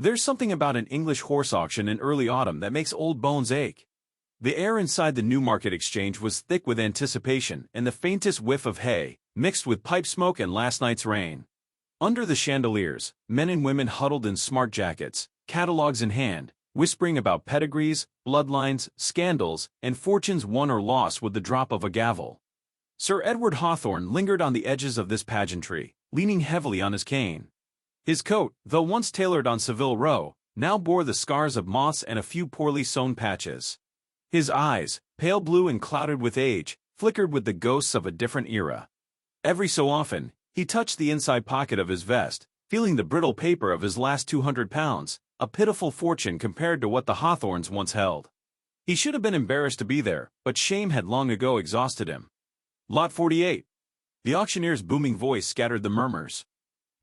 There's something about an English horse auction in early autumn that makes old bones ache. The air inside the Newmarket exchange was thick with anticipation and the faintest whiff of hay, mixed with pipe smoke and last night's rain. Under the chandeliers, men and women huddled in smart jackets, catalogues in hand, whispering about pedigrees, bloodlines, scandals, and fortunes won or lost with the drop of a gavel. Sir Edward Hawthorne lingered on the edges of this pageantry, leaning heavily on his cane. His coat, though once tailored on Savile Row, now bore the scars of moths and a few poorly sewn patches. His eyes, pale blue and clouded with age, flickered with the ghosts of a different era. Every so often, he touched the inside pocket of his vest, feeling the brittle paper of his last £200, a pitiful fortune compared to what the Hawthornes once held. He should have been embarrassed to be there, but shame had long ago exhausted him. Lot 48. The auctioneer's booming voice scattered the murmurs.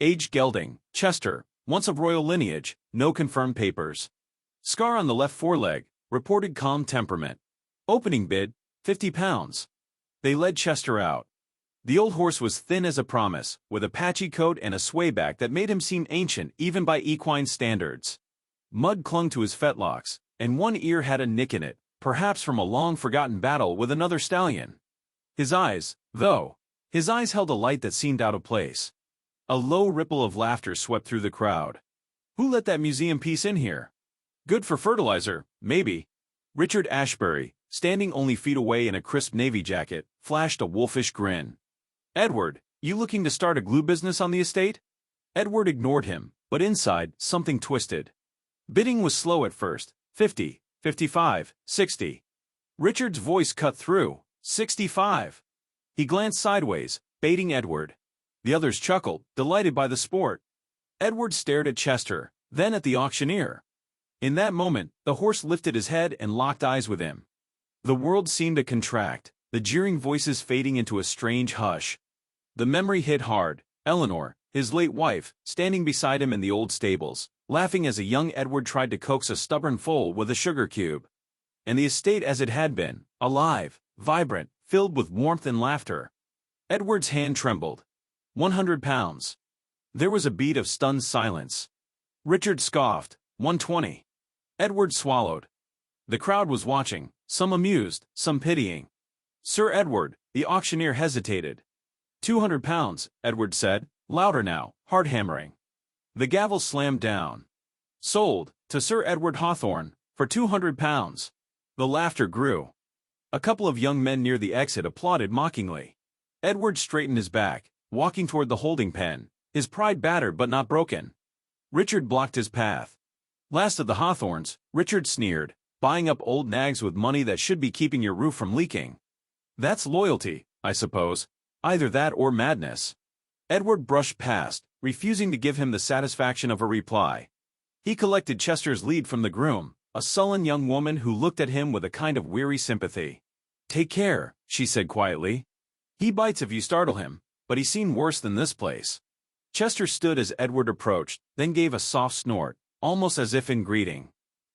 Age gelding, Chester, once of royal lineage, no confirmed papers. Scar on the left foreleg, reported calm temperament. Opening bid, £50. They led Chester out. The old horse was thin as a promise, with a patchy coat and a swayback that made him seem ancient even by equine standards. Mud clung to his fetlocks, and one ear had a nick in it, perhaps from a long-forgotten battle with another stallion. His eyes held a light that seemed out of place. A low ripple of laughter swept through the crowd. Who let that museum piece in here? Good for fertilizer, maybe. Richard Ashbury, standing only feet away in a crisp navy jacket, flashed a wolfish grin. Edward, you looking to start a glue business on the estate? Edward ignored him, but inside, something twisted. Bidding was slow at first, 50, 55, 60. Richard's voice cut through, 65. He glanced sideways, baiting Edward. The others chuckled, delighted by the sport. Edward stared at Chester, then at the auctioneer. In that moment, the horse lifted his head and locked eyes with him. The world seemed to contract, the jeering voices fading into a strange hush. The memory hit hard. Eleanor, his late wife, standing beside him in the old stables, laughing as a young Edward tried to coax a stubborn foal with a sugar cube. And the estate as it had been, alive, vibrant, filled with warmth and laughter. Edward's hand trembled. £100. There was a beat of stunned silence. Richard scoffed. 120. Edward swallowed. The crowd was watching, some amused, some pitying. Sir Edward, the auctioneer hesitated. £200, Edward said, louder now, hard hammering. The gavel slammed down. Sold, to Sir Edward Hawthorne, for £200. The laughter grew. A couple of young men near the exit applauded mockingly. Edward straightened his back, walking toward the holding pen, his pride battered but not broken. Richard blocked his path. Last of the Hawthornes, Richard sneered, buying up old nags with money that should be keeping your roof from leaking. That's loyalty, I suppose. Either that or madness. Edward brushed past, refusing to give him the satisfaction of a reply. He collected Chester's lead from the groom, a sullen young woman who looked at him with a kind of weary sympathy. Take care, she said quietly. He bites if you startle him, but he's seen worse than this place. Chester stood as Edward approached, then gave a soft snort, almost as if in greeting.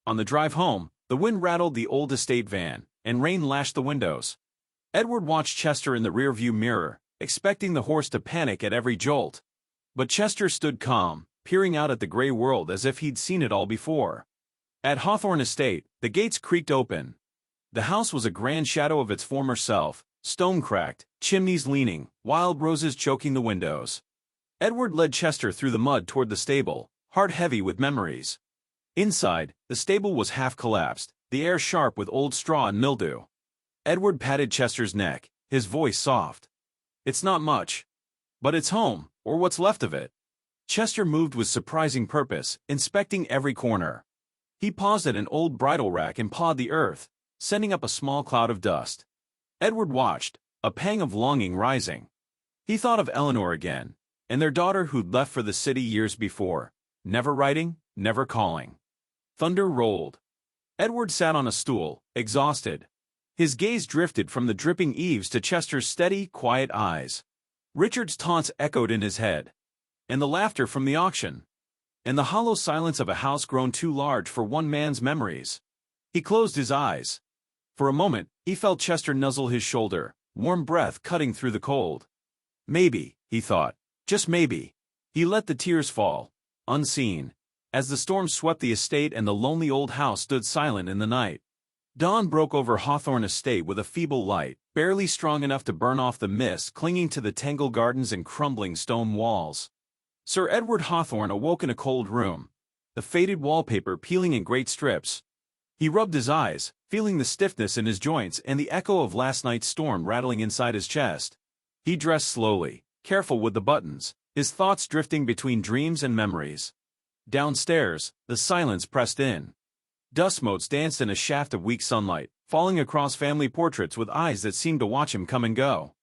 On the drive home, the wind rattled the old estate van, and rain lashed the windows. Edward watched Chester in the rearview mirror, expecting the horse to panic at every jolt. But Chester stood calm, peering out at the gray world as if he'd seen it all before. At Hawthorne Estate, the gates creaked open. The house was a grand shadow of its former self, stone-cracked, chimneys leaning, wild roses choking the windows. Edward led Chester through the mud toward the stable, heart heavy with memories. Inside, the stable was half collapsed, the air sharp with old straw and mildew. Edward patted Chester's neck, his voice soft. It's not much. But it's home, or what's left of it. Chester moved with surprising purpose, inspecting every corner. He paused at an old bridle rack and pawed the earth, sending up a small cloud of dust. Edward watched, a pang of longing rising. He thought of Eleanor again, and their daughter who'd left for the city years before, never writing, never calling. Thunder rolled. Edward sat on a stool, exhausted. His gaze drifted from the dripping eaves to Chester's steady, quiet eyes. Richard's taunts echoed in his head. And the laughter from the auction. And the hollow silence of a house grown too large for one man's memories. He closed his eyes. For a moment, he felt Chester nuzzle his shoulder, warm breath cutting through the cold. Maybe, he thought, just maybe. He let the tears fall, unseen. as the storm swept the estate and the lonely old house stood silent in the night. Dawn broke over Hawthorne Estate with a feeble light, barely strong enough to burn off the mist clinging to the tangled gardens and crumbling stone walls. Sir Edward Hawthorne awoke in a cold room, the faded wallpaper peeling in great strips. He rubbed his eyes, feeling the stiffness in his joints and the echo of last night's storm rattling inside his chest. He dressed slowly, careful with the buttons, his thoughts drifting between dreams and memories. Downstairs, the silence pressed in. Dust motes danced in a shaft of weak sunlight, falling across family portraits with eyes that seemed to watch him come and go.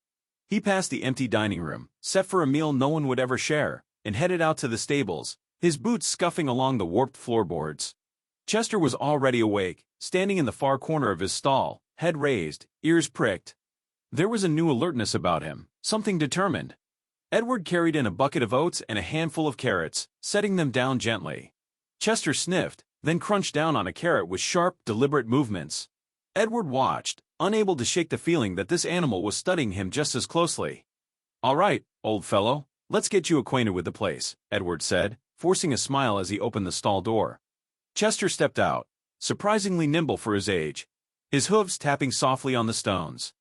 He passed the empty dining room, set for a meal no one would ever share, and headed out to the stables, his boots scuffing along the warped floorboards. Chester was already awake, standing in the far corner of his stall, head raised, ears pricked. There was a new alertness about him, something determined. Edward carried in a bucket of oats and a handful of carrots, setting them down gently. Chester sniffed, then crunched down on a carrot with sharp, deliberate movements. Edward watched, unable to shake the feeling that this animal was studying him just as closely. "All right, old fellow, let's get you acquainted with the place," Edward said, forcing a smile as he opened the stall door. Chester stepped out, surprisingly nimble for his age, his hooves tapping softly on the stones.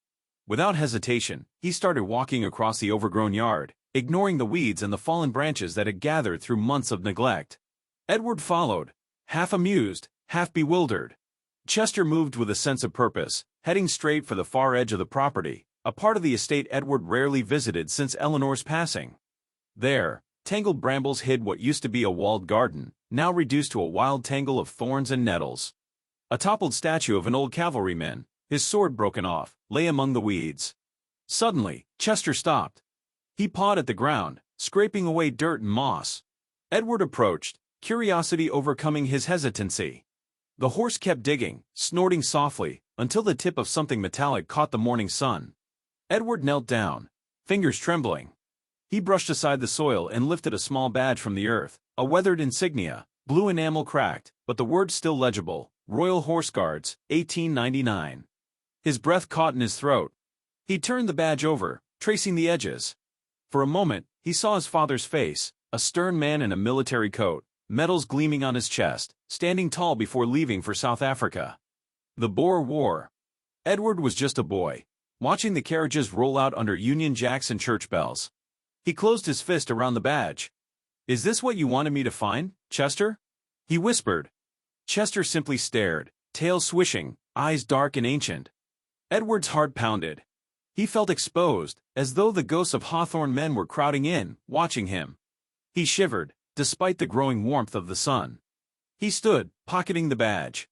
Without hesitation, he started walking across the overgrown yard, ignoring the weeds and the fallen branches that had gathered through months of neglect. Edward followed, half amused, half bewildered. Chester moved with a sense of purpose, heading straight for the far edge of the property, a part of the estate Edward rarely visited since Eleanor's passing. There, tangled brambles hid what used to be a walled garden, now reduced to a wild tangle of thorns and nettles. A toppled statue of an old cavalryman, his sword broken off, lay among the weeds. Suddenly, Chester stopped. He pawed at the ground, scraping away dirt and moss. Edward approached, curiosity overcoming his hesitancy. The horse kept digging, snorting softly, until the tip of something metallic caught the morning sun. Edward knelt down, fingers trembling. He brushed aside the soil and lifted a small badge from the earth, a weathered insignia, blue enamel cracked, but the words still legible, Royal Horse Guards, 1899. His breath caught in his throat. He turned the badge over, tracing the edges. For a moment, he saw his father's face, a stern man in a military coat, medals gleaming on his chest, standing tall before leaving for South Africa. The Boer War. Edward was just a boy, watching the carriages roll out under Union Jacks and church bells. He closed his fist around the badge. "Is this what you wanted me to find, Chester?" he whispered. Chester simply stared, tail swishing, eyes dark and ancient. Edward's heart pounded. He felt exposed, as though the ghosts of Hawthorne men were crowding in, watching him. He shivered, despite the growing warmth of the sun. He stood, pocketing the badge.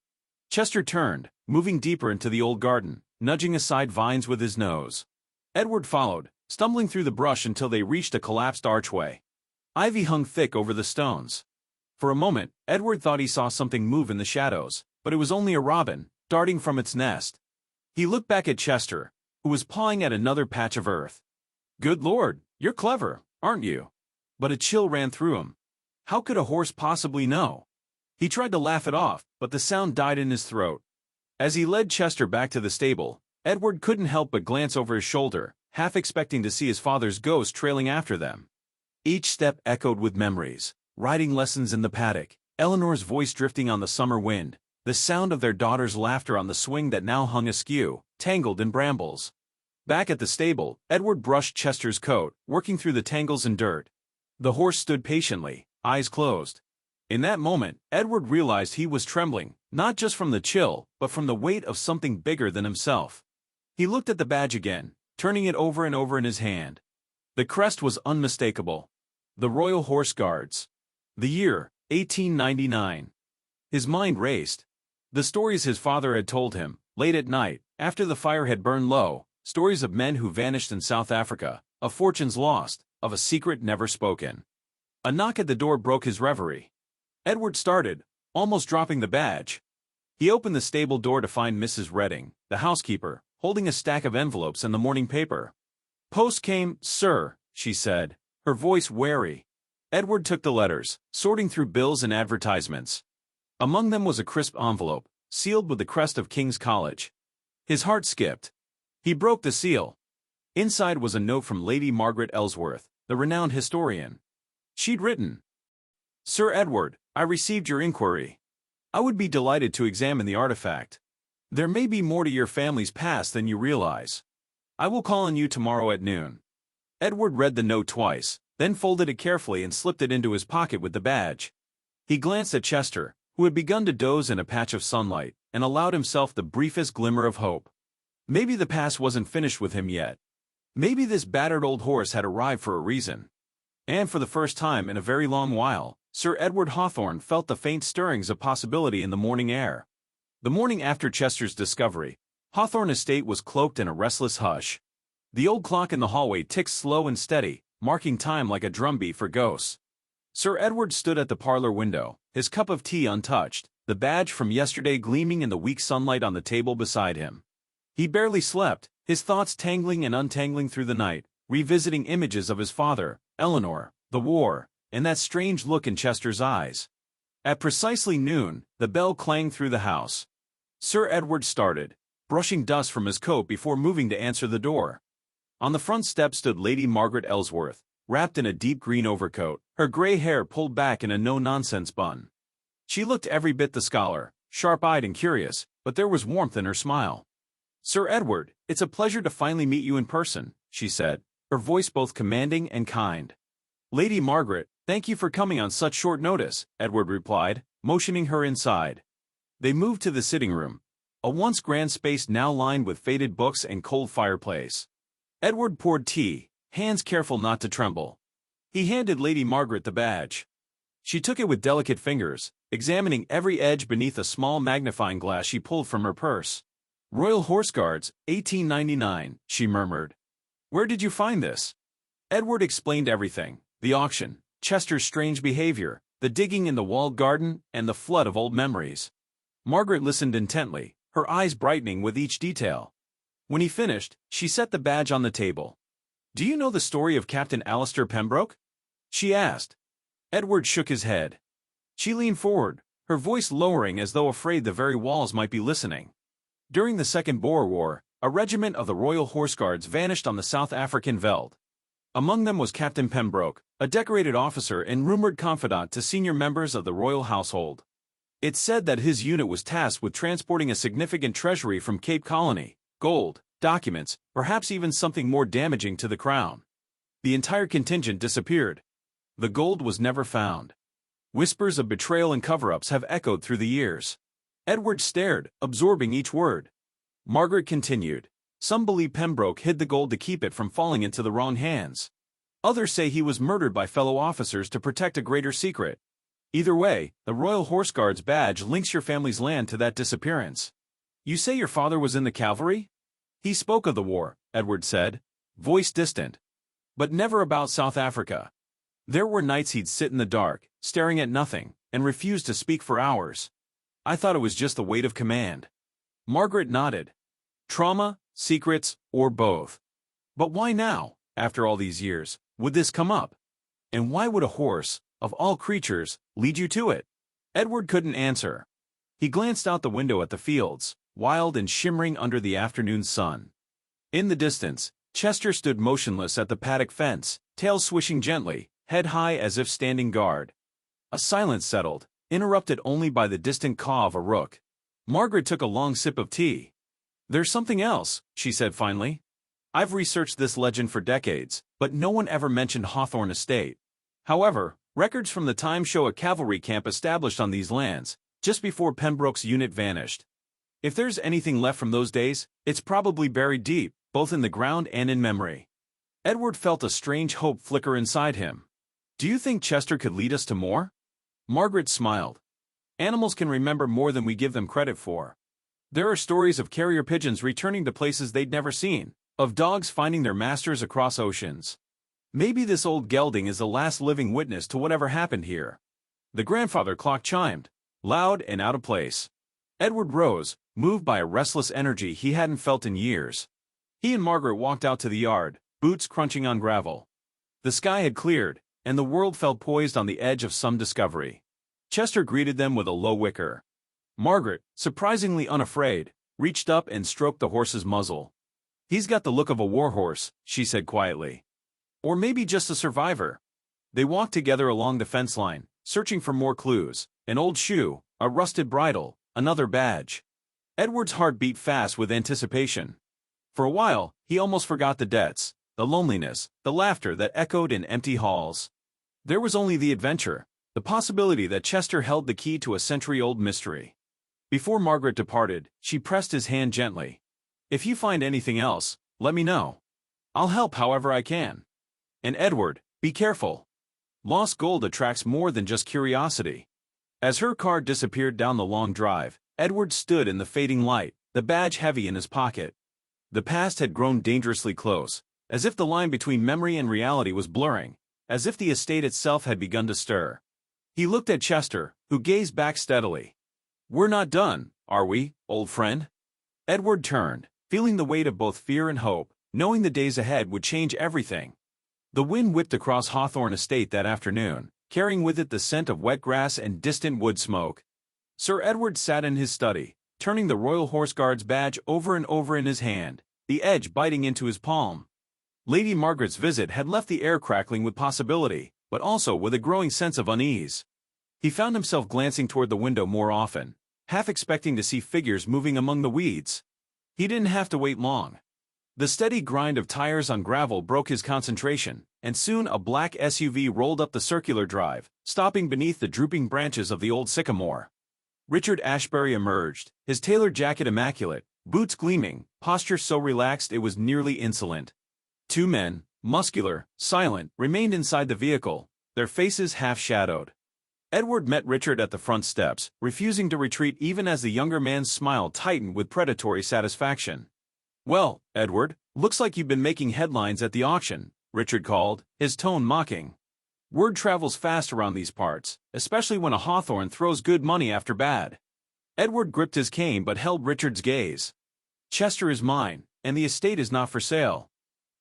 Chester turned, moving deeper into the old garden, nudging aside vines with his nose. Edward followed, stumbling through the brush until they reached a collapsed archway. Ivy hung thick over the stones. For a moment, Edward thought he saw something move in the shadows, but it was only a robin, darting from its nest. He looked back at Chester, who was pawing at another patch of earth. "Good Lord, you're clever, aren't you?" But a chill ran through him. How could a horse possibly know? He tried to laugh it off, but the sound died in his throat. As he led Chester back to the stable, Edward couldn't help but glance over his shoulder, half expecting to see his father's ghost trailing after them. Each step echoed with memories, riding lessons in the paddock, Eleanor's voice drifting on the summer wind, the sound of their daughter's laughter on the swing that now hung askew, tangled in brambles. Back at the stable, Edward brushed Chester's coat, working through the tangles and dirt. The horse stood patiently, eyes closed. In that moment, Edward realized he was trembling, not just from the chill, but from the weight of something bigger than himself. He looked at the badge again, turning it over and over in his hand. The crest was unmistakable. The Royal Horse Guards. The year, 1899. His mind raced. The stories his father had told him, late at night, after the fire had burned low, stories of men who vanished in South Africa, of fortunes lost, of a secret never spoken. A knock at the door broke his reverie. Edward started, almost dropping the badge. He opened the stable door to find Mrs. Redding, the housekeeper, holding a stack of envelopes and the morning paper. "Post came, sir," she said, her voice wary. Edward took the letters, sorting through bills and advertisements. Among them was a crisp envelope, sealed with the crest of King's College. His heart skipped. He broke the seal. Inside was a note from Lady Margaret Ellsworth, the renowned historian. She'd written, "Sir Edward, I received your inquiry. I would be delighted to examine the artifact. There may be more to your family's past than you realize. I will call on you tomorrow at noon." Edward read the note twice, then folded it carefully and slipped it into his pocket with the badge. He glanced at Chester, who had begun to doze in a patch of sunlight, and allowed himself the briefest glimmer of hope. Maybe the past wasn't finished with him yet. Maybe this battered old horse had arrived for a reason. And for the first time in a very long while, Sir Edward Hawthorne felt the faint stirrings of possibility in the morning air. The morning after Chester's discovery, Hawthorne Estate was cloaked in a restless hush. The old clock in the hallway ticked slow and steady, marking time like a drumbeat for ghosts. Sir Edward stood at the parlor window, his cup of tea untouched, the badge from yesterday gleaming in the weak sunlight on the table beside him. He barely slept, his thoughts tangling and untangling through the night, revisiting images of his father, Eleanor, the war, and that strange look in Chester's eyes. At precisely noon, the bell clanged through the house. Sir Edward started, brushing dust from his coat before moving to answer the door. On the front step stood Lady Margaret Ellsworth, wrapped in a deep green overcoat, her gray hair pulled back in a no-nonsense bun. She looked every bit the scholar, sharp-eyed and curious, but there was warmth in her smile. "Sir Edward, it's a pleasure to finally meet you in person," she said, her voice both commanding and kind. "Lady Margaret, thank you for coming on such short notice," Edward replied, motioning her inside. They moved to the sitting room, a once grand space now lined with faded books and cold fireplace. Edward poured tea, hands careful not to tremble. He handed Lady Margaret the badge. She took it with delicate fingers, examining every edge beneath a small magnifying glass she pulled from her purse. "Royal Horse Guards, 1899, she murmured. "Where did you find this?" Edward explained everything: the auction, Chester's strange behavior, the digging in the walled garden, and the flood of old memories. Margaret listened intently, her eyes brightening with each detail. When he finished, she set the badge on the table. "Do you know the story of Captain Alistair Pembroke?" she asked. Edward shook his head. She leaned forward, her voice lowering as though afraid the very walls might be listening. "During the Second Boer War, a regiment of the Royal Horse Guards vanished on the South African veldt. Among them was Captain Pembroke, a decorated officer and rumored confidant to senior members of the royal household. It's said that his unit was tasked with transporting a significant treasury from Cape Colony, gold, documents, perhaps even something more damaging to the crown. The entire contingent disappeared. The gold was never found. Whispers of betrayal and cover-ups have echoed through the years." Edward stared, absorbing each word. Margaret continued. "Some believe Pembroke hid the gold to keep it from falling into the wrong hands. Others say he was murdered by fellow officers to protect a greater secret. Either way, the Royal Horse Guards badge links your family's land to that disappearance. You say your father was in the cavalry?" "He spoke of the war," Edward said, voice distant. "But never about South Africa. There were nights he'd sit in the dark, staring at nothing, and refuse to speak for hours. I thought it was just the weight of command." Margaret nodded. Trauma, secrets, or both. But why now, after all these years, would this come up? And why would a horse, of all creatures, lead you to it? Edward couldn't answer. He glanced out the window at the fields, wild and shimmering under the afternoon sun. In the distance, Chester stood motionless at the paddock fence, tail swishing gently, head high as if standing guard. A silence settled, interrupted only by the distant caw of a rook. Margaret took a long sip of tea. "There's something else," she said finally. "I've researched this legend for decades, but no one ever mentioned Hawthorne Estate. However, records from the time show a cavalry camp established on these lands, just before Pembroke's unit vanished. If there's anything left from those days, it's probably buried deep, both in the ground and in memory." Edward felt a strange hope flicker inside him. "Do you think Chester could lead us to more?" Margaret smiled. "Animals can remember more than we give them credit for. There are stories of carrier pigeons returning to places they'd never seen, of dogs finding their masters across oceans. Maybe this old gelding is the last living witness to whatever happened here." The grandfather clock chimed, loud and out of place. Edward rose, moved by a restless energy he hadn't felt in years. He and Margaret walked out to the yard, boots crunching on gravel. The sky had cleared, and the world felt poised on the edge of some discovery. Chester greeted them with a low whicker. Margaret, surprisingly unafraid, reached up and stroked the horse's muzzle. "He's got the look of a warhorse," she said quietly. "Or maybe just a survivor." They walked together along the fence line, searching for more clues, an old shoe, a rusted bridle, another badge. Edward's heart beat fast with anticipation. For a while, he almost forgot the debts, the loneliness, the laughter that echoed in empty halls. There was only the adventure, the possibility that Chester held the key to a century-old mystery. Before Margaret departed, she pressed his hand gently. "If you find anything else, let me know. I'll help however I can. And Edward, be careful. Lost gold attracts more than just curiosity." As her car disappeared down the long drive, Edward stood in the fading light, the badge heavy in his pocket. The past had grown dangerously close, as if the line between memory and reality was blurring, as if the estate itself had begun to stir. He looked at Chester, who gazed back steadily. "We're not done, are we, old friend?" Edward turned, feeling the weight of both fear and hope, knowing the days ahead would change everything. The wind whipped across Hawthorne Estate that afternoon, carrying with it the scent of wet grass and distant wood smoke. Sir Edward sat in his study, turning the Royal Horse Guards badge over and over in his hand, the edge biting into his palm. Lady Margaret's visit had left the air crackling with possibility, but also with a growing sense of unease. He found himself glancing toward the window more often, half expecting to see figures moving among the weeds. He didn't have to wait long. The steady grind of tires on gravel broke his concentration, and soon a black SUV rolled up the circular drive, stopping beneath the drooping branches of the old sycamore. Richard Ashbury emerged, his tailored jacket immaculate, boots gleaming, posture so relaxed it was nearly insolent. Two men, muscular, silent, remained inside the vehicle, their faces half-shadowed. Edward met Richard at the front steps, refusing to retreat even as the younger man's smile tightened with predatory satisfaction. "Well, Edward, looks like you've been making headlines at the auction," Richard called, his tone mocking. "Word travels fast around these parts, especially when a Hawthorne throws good money after bad." Edward gripped his cane but held Richard's gaze. "Chester is mine, and the estate is not for sale."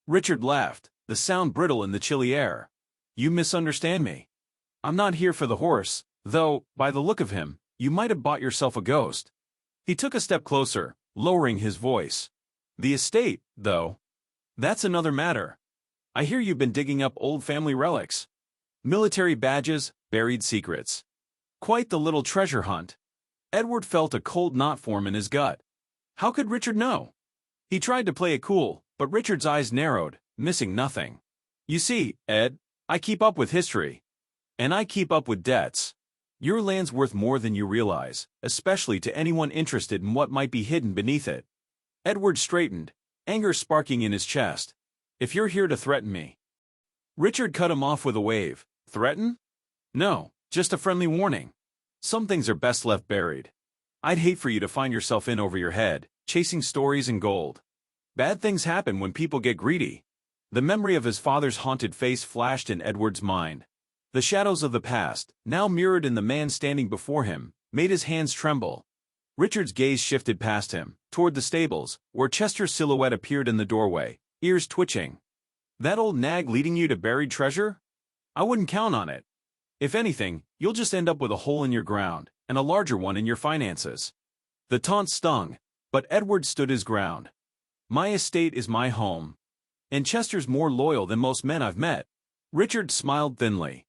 Richard laughed, the sound brittle in the chilly air. "You misunderstand me. I'm not here for the horse, though, by the look of him, you might have bought yourself a ghost." He took a step closer, lowering his voice. "The estate, though, that's another matter. I hear you've been digging up old family relics. Military badges, buried secrets. Quite the little treasure hunt." Edward felt a cold knot form in his gut. How could Richard know? He tried to play it cool, but Richard's eyes narrowed, missing nothing. "You see, Ed, I keep up with history. And I keep up with debts. Your land's worth more than you realize, especially to anyone interested in what might be hidden beneath it." Edward straightened, anger sparking in his chest. "If you're here to threaten me..." Richard cut him off with a wave. "Threaten? No, just a friendly warning. Some things are best left buried. I'd hate for you to find yourself in over your head, chasing stories and gold. Bad things happen when people get greedy." The memory of his father's haunted face flashed in Edward's mind. The shadows of the past, now mirrored in the man standing before him, made his hands tremble. Richard's gaze shifted past him, toward the stables, where Chester's silhouette appeared in the doorway, ears twitching. "That old nag leading you to buried treasure? I wouldn't count on it. If anything, you'll just end up with a hole in your ground, and a larger one in your finances." The taunt stung, but Edward stood his ground. "My estate is my home. And Chester's more loyal than most men I've met." Richard smiled thinly.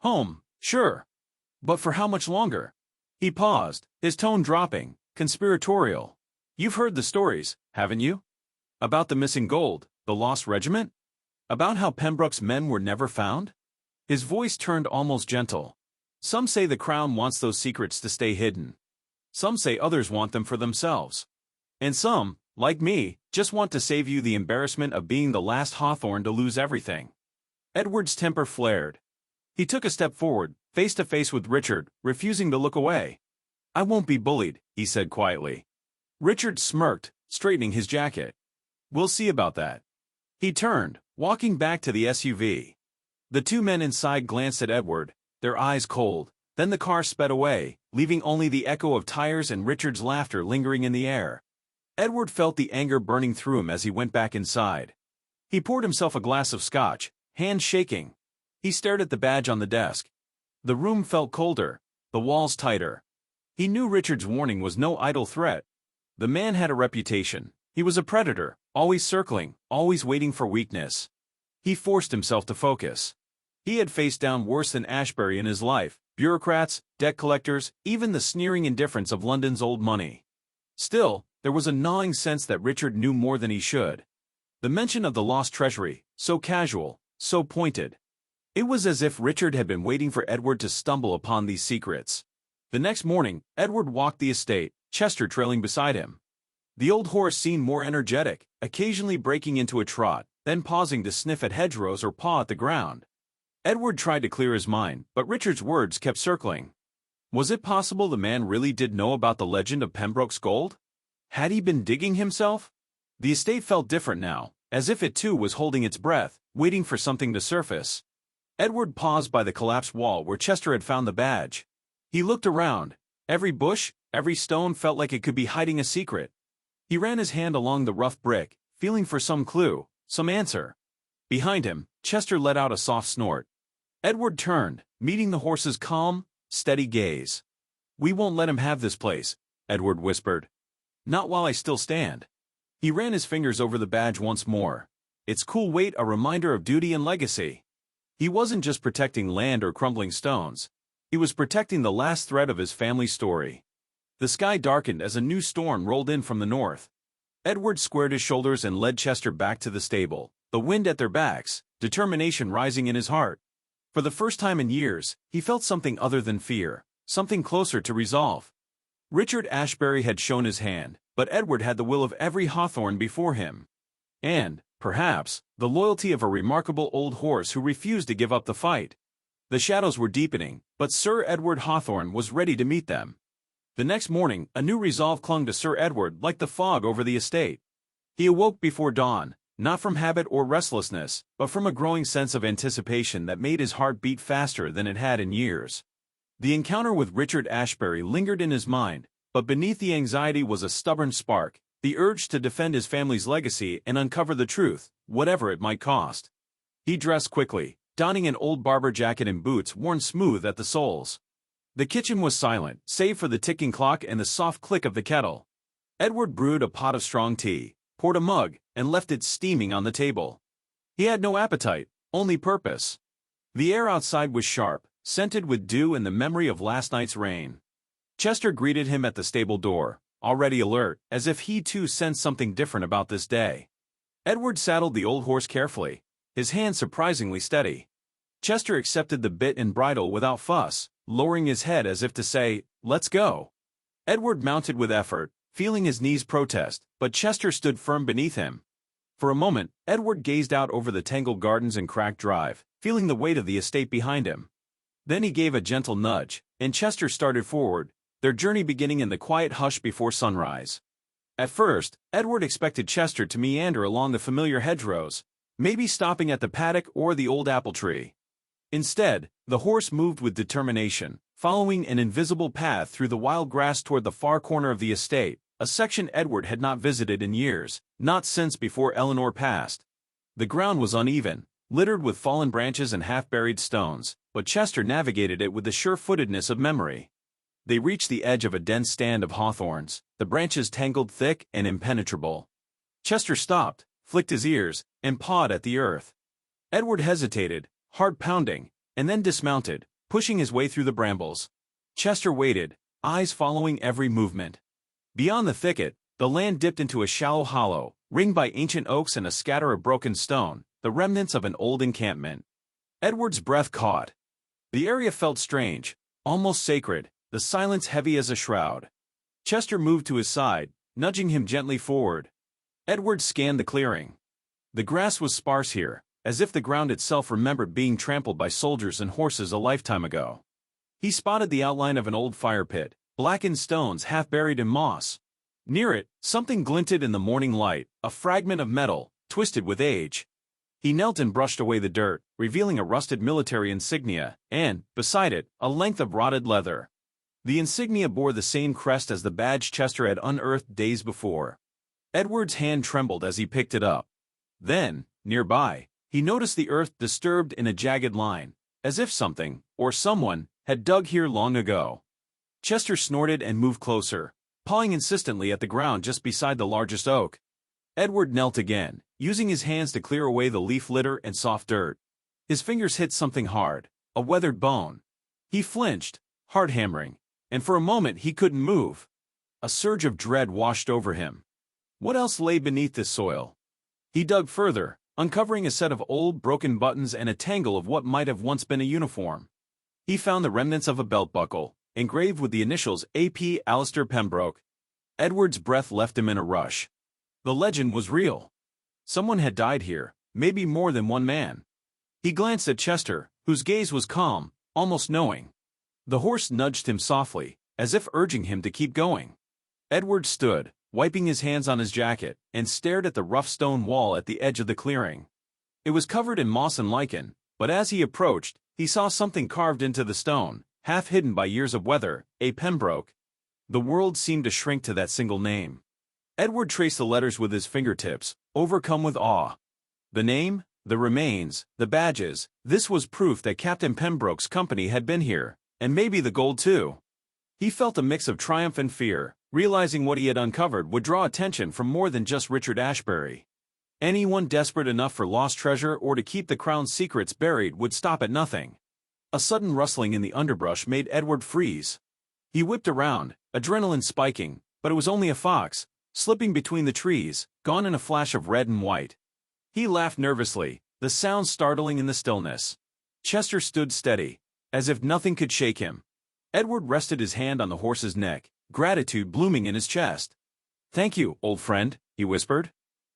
"Home, sure. But for how much longer?" He paused, his tone dropping, conspiratorial. "You've heard the stories, haven't you? About the missing gold, the lost regiment? About how Pembroke's men were never found?" His voice turned almost gentle. "Some say the Crown wants those secrets to stay hidden. Some say others want them for themselves. And some, like me, just want to save you the embarrassment of being the last Hawthorne to lose everything." Edward's temper flared. He took a step forward, face to face with Richard, refusing to look away. "I won't be bullied," he said quietly. Richard smirked, straightening his jacket. "We'll see about that." He turned, walking back to the SUV. The two men inside glanced at Edward, their eyes cold, then the car sped away, leaving only the echo of tires and Richard's laughter lingering in the air. Edward felt the anger burning through him as he went back inside. He poured himself a glass of scotch, hands shaking. He stared at the badge on the desk. The room felt colder, the walls tighter. He knew Richard's warning was no idle threat. The man had a reputation. He was a predator, always circling, always waiting for weakness. He forced himself to focus. He had faced down worse than Ashbury in his life, bureaucrats, debt collectors, even the sneering indifference of London's old money. Still, there was a gnawing sense that Richard knew more than he should. The mention of the lost treasury, so casual, so pointed. It was as if Richard had been waiting for Edward to stumble upon these secrets. The next morning, Edward walked the estate, Chester trailing beside him. The old horse seemed more energetic, occasionally breaking into a trot, then pausing to sniff at hedgerows or paw at the ground. Edward tried to clear his mind, but Richard's words kept circling. Was it possible the man really did know about the legend of Pembroke's gold? Had he been digging himself? The estate felt different now, as if it too was holding its breath, waiting for something to surface. Edward paused by the collapsed wall where Chester had found the badge. He looked around. Every bush, every stone felt like it could be hiding a secret. He ran his hand along the rough brick, feeling for some clue, some answer. Behind him, Chester let out a soft snort. Edward turned, meeting the horse's calm, steady gaze. "We won't let him have this place," Edward whispered. "Not while I still stand." He ran his fingers over the badge once more. Its cool weight a reminder of duty and legacy. He wasn't just protecting land or crumbling stones. He was protecting the last thread of his family story. The sky darkened as a new storm rolled in from the north. Edward squared his shoulders and led Chester back to the stable, the wind at their backs, determination rising in his heart. For the first time in years, he felt something other than fear, something closer to resolve. Richard Ashbury had shown his hand, but Edward had the will of every Hawthorne before him. And, perhaps, the loyalty of a remarkable old horse who refused to give up the fight. The shadows were deepening, but Sir Edward Hawthorne was ready to meet them. The next morning, a new resolve clung to Sir Edward like the fog over the estate. He awoke before dawn, not from habit or restlessness, but from a growing sense of anticipation that made his heart beat faster than it had in years. The encounter with Richard Ashbury lingered in his mind, but beneath the anxiety was a stubborn spark, the urge to defend his family's legacy and uncover the truth, whatever it might cost. He dressed quickly, donning an old barber jacket and boots worn smooth at the soles. The kitchen was silent, save for the ticking clock and the soft click of the kettle. Edward brewed a pot of strong tea, poured a mug, and left it steaming on the table. He had no appetite, only purpose. The air outside was sharp, scented with dew and the memory of last night's rain. Chester greeted him at the stable door, already alert, as if he too sensed something different about this day. Edward saddled the old horse carefully, his hand surprisingly steady. Chester accepted the bit and bridle without fuss, lowering his head as if to say, "Let's go." Edward mounted with effort, feeling his knees protest, but Chester stood firm beneath him. For a moment, Edward gazed out over the tangled gardens and cracked drive, feeling the weight of the estate behind him. Then he gave a gentle nudge, and Chester started forward, their journey beginning in the quiet hush before sunrise. At first, Edward expected Chester to meander along the familiar hedgerows, maybe stopping at the paddock or the old apple tree. Instead, the horse moved with determination, following an invisible path through the wild grass toward the far corner of the estate, a section Edward had not visited in years, not since before Eleanor passed. The ground was uneven, littered with fallen branches and half-buried stones, but Chester navigated it with the sure-footedness of memory. They reached the edge of a dense stand of hawthorns, the branches tangled thick and impenetrable. Chester stopped, flicked his ears, and pawed at the earth. Edward hesitated, heart pounding, and then dismounted, pushing his way through the brambles. Chester waited, eyes following every movement. Beyond the thicket, the land dipped into a shallow hollow, ringed by ancient oaks and a scatter of broken stone, the remnants of an old encampment. Edward's breath caught. The area felt strange, almost sacred, the silence heavy as a shroud. Chester moved to his side, nudging him gently forward. Edward scanned the clearing. The grass was sparse here, as if the ground itself remembered being trampled by soldiers and horses a lifetime ago. He spotted the outline of an old fire pit, blackened stones half buried in moss. Near it, something glinted in the morning light, a fragment of metal, twisted with age. He knelt and brushed away the dirt, revealing a rusted military insignia, and, beside it, a length of rotted leather. The insignia bore the same crest as the badge Chester had unearthed days before. Edward's hand trembled as he picked it up. Then, nearby, he noticed the earth disturbed in a jagged line, as if something, or someone, had dug here long ago. Chester snorted and moved closer, pawing insistently at the ground just beside the largest oak. Edward knelt again, using his hands to clear away the leaf litter and soft dirt. His fingers hit something hard, a weathered bone. He flinched, heart hammering, and for a moment he couldn't move. A surge of dread washed over him. What else lay beneath this soil? He dug further, uncovering a set of old, broken buttons and a tangle of what might have once been a uniform. He found the remnants of a belt buckle, engraved with the initials A.P. Alistair Pembroke. Edward's breath left him in a rush. The legend was real. Someone had died here, maybe more than one man. He glanced at Chester, whose gaze was calm, almost knowing. The horse nudged him softly, as if urging him to keep going. Edward stood, wiping his hands on his jacket, and stared at the rough stone wall at the edge of the clearing. It was covered in moss and lichen, but as he approached, he saw something carved into the stone, half hidden by years of weather, A. Pembroke. The world seemed to shrink to that single name. Edward traced the letters with his fingertips, overcome with awe. The name, the remains, the badges, this was proof that Captain Pembroke's company had been here, and maybe the gold too. He felt a mix of triumph and fear, realizing what he had uncovered would draw attention from more than just Richard Ashbury. Anyone desperate enough for lost treasure or to keep the crown's secrets buried would stop at nothing. A sudden rustling in the underbrush made Edward freeze. He whipped around, adrenaline spiking, but it was only a fox, slipping between the trees, gone in a flash of red and white. He laughed nervously, the sound startling in the stillness. Chester stood steady, as if nothing could shake him. Edward rested his hand on the horse's neck, gratitude blooming in his chest. "Thank you, old friend," he whispered.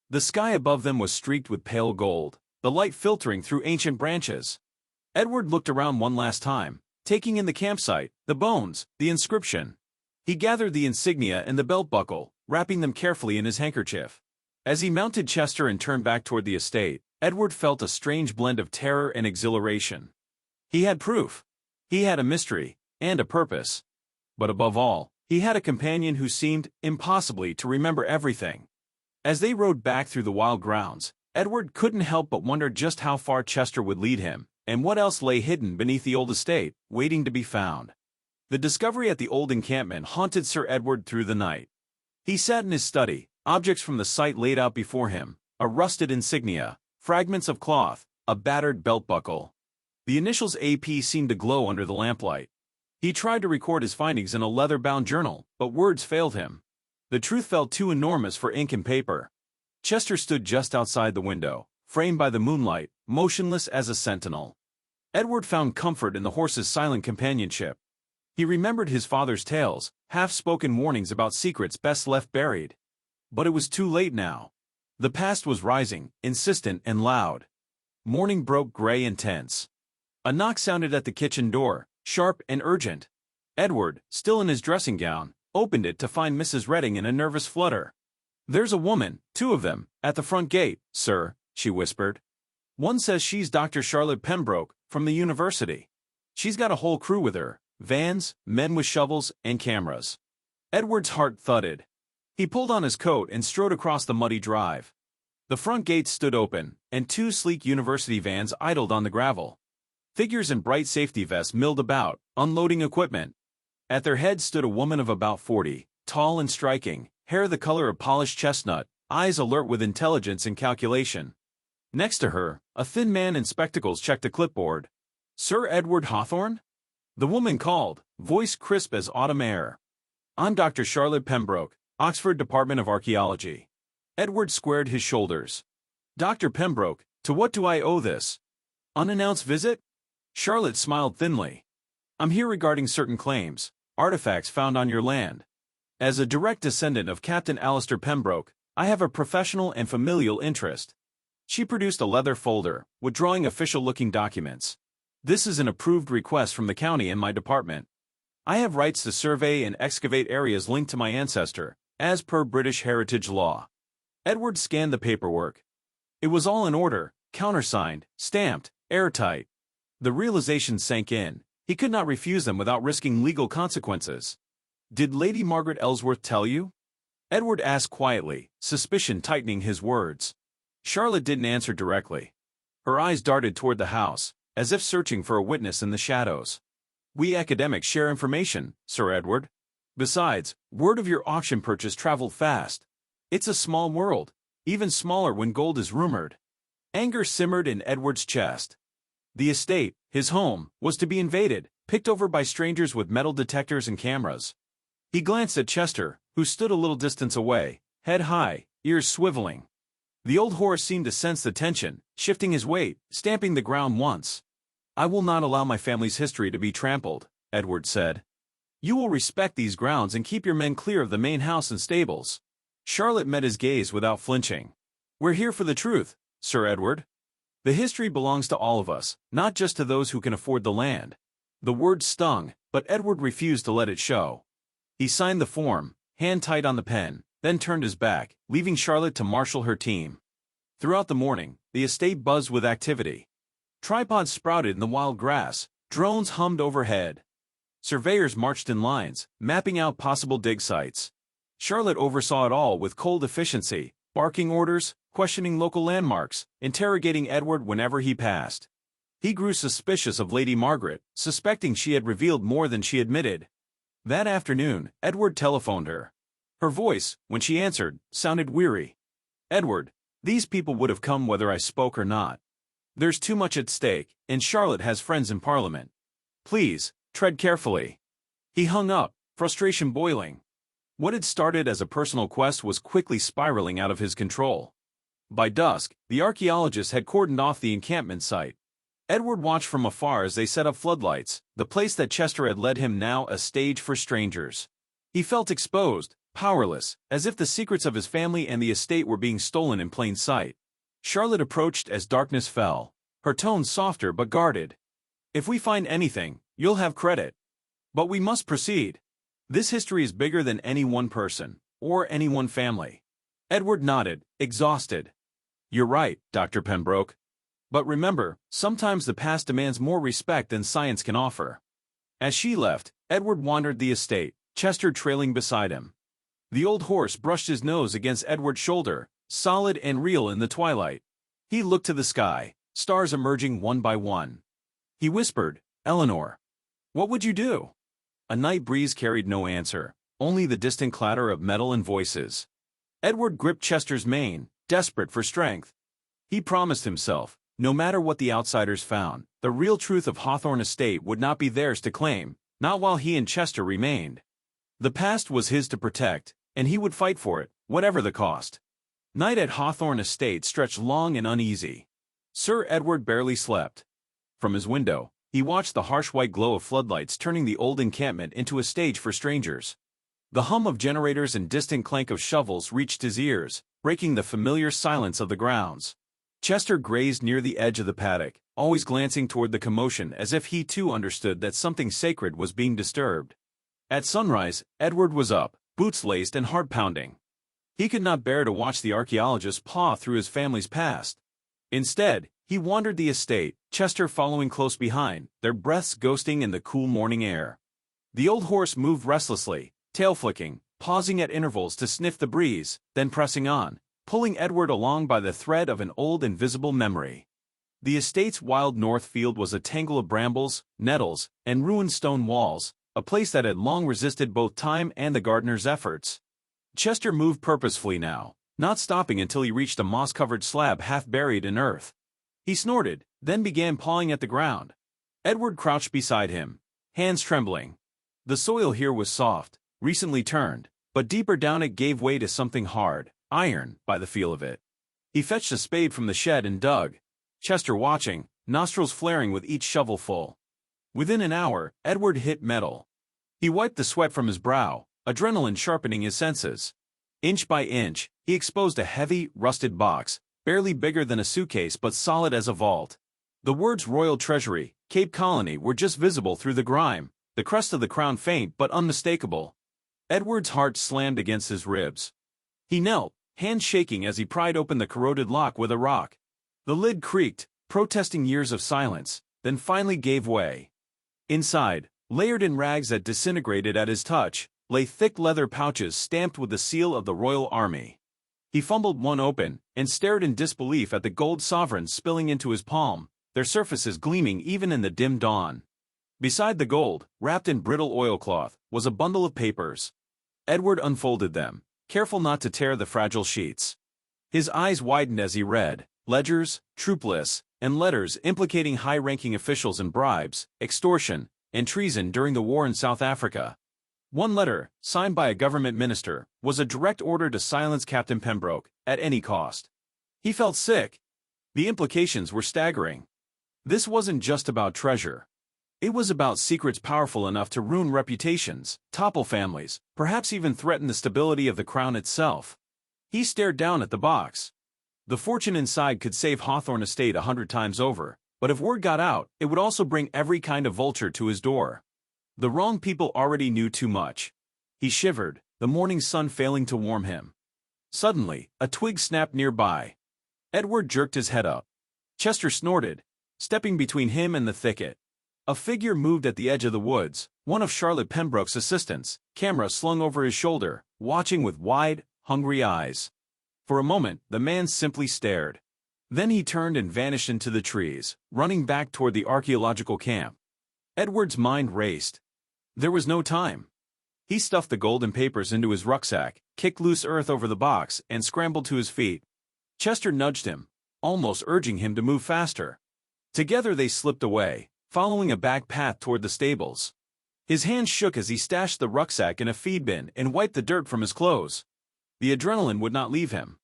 The sky above them was streaked with pale gold, the light filtering through ancient branches. Edward looked around one last time, taking in the campsite, the bones, the inscription. He gathered the insignia and the belt buckle, wrapping them carefully in his handkerchief. As he mounted Chester and turned back toward the estate, Edward felt a strange blend of terror and exhilaration. He had proof. He had a mystery, and a purpose. But above all, he had a companion who seemed, impossibly, to remember everything. As they rode back through the wild grounds, Edward couldn't help but wonder just how far Chester would lead him, and what else lay hidden beneath the old estate, waiting to be found. The discovery at the old encampment haunted Sir Edward through the night. He sat in his study, objects from the site laid out before him, a rusted insignia, fragments of cloth, a battered belt buckle. The initials AP seemed to glow under the lamplight. He tried to record his findings in a leather-bound journal, but words failed him. The truth felt too enormous for ink and paper. Chester stood just outside the window, framed by the moonlight, motionless as a sentinel. Edward found comfort in the horse's silent companionship. He remembered his father's tales, half-spoken warnings about secrets best left buried. But it was too late now. The past was rising, insistent and loud. Morning broke gray and tense. A knock sounded at the kitchen door, sharp and urgent. Edward, still in his dressing gown, opened it to find Mrs. Redding in a nervous flutter. "There's a woman, two of them, at the front gate, sir," she whispered. "One says she's Dr. Charlotte Pembroke, from the university. She's got a whole crew with her, vans, men with shovels, and cameras." Edward's heart thudded. He pulled on his coat and strode across the muddy drive. The front gates stood open, and two sleek university vans idled on the gravel. Figures in bright safety vests milled about, unloading equipment. At their head stood a woman of about 40, tall and striking, hair the color of polished chestnut, eyes alert with intelligence and calculation. Next to her, a thin man in spectacles checked a clipboard. "Sir Edward Hawthorne?" The woman called, voice crisp as autumn air. "I'm Dr. Charlotte Pembroke, Oxford Department of Archaeology." Edward squared his shoulders. "Dr. Pembroke, to what do I owe this unannounced visit?" Charlotte smiled thinly. "I'm here regarding certain claims, artifacts found on your land. As a direct descendant of Captain Alistair Pembroke, I have a professional and familial interest." She produced a leather folder, withdrawing official-looking documents. "This is an approved request from the county and my department. I have rights to survey and excavate areas linked to my ancestor, as per British heritage law." Edward scanned the paperwork. It was all in order, countersigned, stamped, airtight. The realization sank in. He could not refuse them without risking legal consequences. "Did Lady Margaret Ellsworth tell you?" Edward asked quietly, suspicion tightening his words. Charlotte didn't answer directly. Her eyes darted toward the house, as if searching for a witness in the shadows. "We academics share information, Sir Edward. Besides, word of your auction purchase traveled fast. It's a small world, even smaller when gold is rumored." Anger simmered in Edward's chest. The estate, his home, was to be invaded, picked over by strangers with metal detectors and cameras. He glanced at Chester, who stood a little distance away, head high, ears swiveling. The old horse seemed to sense the tension, shifting his weight, stamping the ground once. "I will not allow my family's history to be trampled," Edward said. "You will respect these grounds and keep your men clear of the main house and stables." Charlotte met his gaze without flinching. "We're here for the truth, Sir Edward. The history belongs to all of us, not just to those who can afford the land." The words stung, but Edward refused to let it show. He signed the form, hand tight on the pen, then turned his back, leaving Charlotte to marshal her team. Throughout the morning, the estate buzzed with activity. Tripods sprouted in the wild grass, drones hummed overhead. Surveyors marched in lines, mapping out possible dig sites. Charlotte oversaw it all with cold efficiency, barking orders, questioning local landmarks, interrogating Edward whenever he passed. He grew suspicious of Lady Margaret, suspecting she had revealed more than she admitted. That afternoon, Edward telephoned her. Her voice, when she answered, sounded weary. "Edward, these people would have come whether I spoke or not. There's too much at stake, and Charlotte has friends in Parliament. Please, tread carefully." He hung up, frustration boiling. What had started as a personal quest was quickly spiraling out of his control. By dusk, the archaeologists had cordoned off the encampment site. Edward watched from afar as they set up floodlights, the place that Chester had led him now a stage for strangers. He felt exposed, powerless, as if the secrets of his family and the estate were being stolen in plain sight. Charlotte approached as darkness fell, her tone softer but guarded. "If we find anything, you'll have credit. But we must proceed. This history is bigger than any one person, or any one family." Edward nodded, exhausted. "You're right, Dr. Pembroke. But remember, sometimes the past demands more respect than science can offer." As she left, Edward wandered the estate, Chester trailing beside him. The old horse brushed his nose against Edward's shoulder, solid and real in the twilight. He looked to the sky, stars emerging one by one. He whispered, "Eleanor, what would you do?" A night breeze carried no answer, only the distant clatter of metal and voices. Edward gripped Chester's mane, desperate for strength. He promised himself, no matter what the outsiders found, the real truth of Hawthorne Estate would not be theirs to claim, not while he and Chester remained. The past was his to protect, and he would fight for it, whatever the cost. Night at Hawthorne Estate stretched long and uneasy. Sir Edward barely slept. From his window, he watched the harsh white glow of floodlights turning the old encampment into a stage for strangers. The hum of generators and distant clank of shovels reached his ears, breaking the familiar silence of the grounds. Chester grazed near the edge of the paddock, always glancing toward the commotion as if he too understood that something sacred was being disturbed. At sunrise, Edward was up, boots laced and heart pounding. He could not bear to watch the archaeologists paw through his family's past. Instead, he wandered the estate, Chester following close behind, their breaths ghosting in the cool morning air. The old horse moved restlessly, tail flicking, pausing at intervals to sniff the breeze, then pressing on, pulling Edward along by the thread of an old invisible memory. The estate's wild north field was a tangle of brambles, nettles, and ruined stone walls, a place that had long resisted both time and the gardener's efforts. Chester moved purposefully now, not stopping until he reached a moss-covered slab half buried in earth. He snorted, then began pawing at the ground. Edward crouched beside him, hands trembling. The soil here was soft, recently turned, but deeper down it gave way to something hard, iron, by the feel of it. He fetched a spade from the shed and dug, Chester watching, nostrils flaring with each shovelful. Within an hour, Edward hit metal. He wiped the sweat from his brow, adrenaline sharpening his senses. Inch by inch, he exposed a heavy, rusted box, barely bigger than a suitcase but solid as a vault. The words Royal Treasury, Cape Colony were just visible through the grime, the crest of the crown faint but unmistakable. Edward's heart slammed against his ribs. He knelt, hands shaking as he pried open the corroded lock with a rock. The lid creaked, protesting years of silence, then finally gave way. Inside, layered in rags that disintegrated at his touch, lay thick leather pouches stamped with the seal of the Royal Army. He fumbled one open, and stared in disbelief at the gold sovereigns spilling into his palm, their surfaces gleaming even in the dim dawn. Beside the gold, wrapped in brittle oilcloth, was a bundle of papers. Edward unfolded them, careful not to tear the fragile sheets. His eyes widened as he read, ledgers, troop lists, and letters implicating high-ranking officials in bribes, extortion, and treason during the war in South Africa. One letter, signed by a government minister, was a direct order to silence Captain Pembroke, at any cost. He felt sick. The implications were staggering. This wasn't just about treasure. It was about secrets powerful enough to ruin reputations, topple families, perhaps even threaten the stability of the crown itself. He stared down at the box. The fortune inside could save Hawthorne Estate 100 times over, but if word got out, it would also bring every kind of vulture to his door. The wrong people already knew too much. He shivered, the morning sun failing to warm him. Suddenly, a twig snapped nearby. Edward jerked his head up. Chester snorted, stepping between him and the thicket. A figure moved at the edge of the woods, one of Charlotte Pembroke's assistants, camera slung over his shoulder, watching with wide, hungry eyes. For a moment, the man simply stared. Then he turned and vanished into the trees, running back toward the archaeological camp. Edward's mind raced. There was no time. He stuffed the gold and papers into his rucksack, kicked loose earth over the box, and scrambled to his feet. Chester nudged him, almost urging him to move faster. Together they slipped away, following a back path toward the stables. His hands shook as he stashed the rucksack in a feed bin and wiped the dirt from his clothes. The adrenaline would not leave him.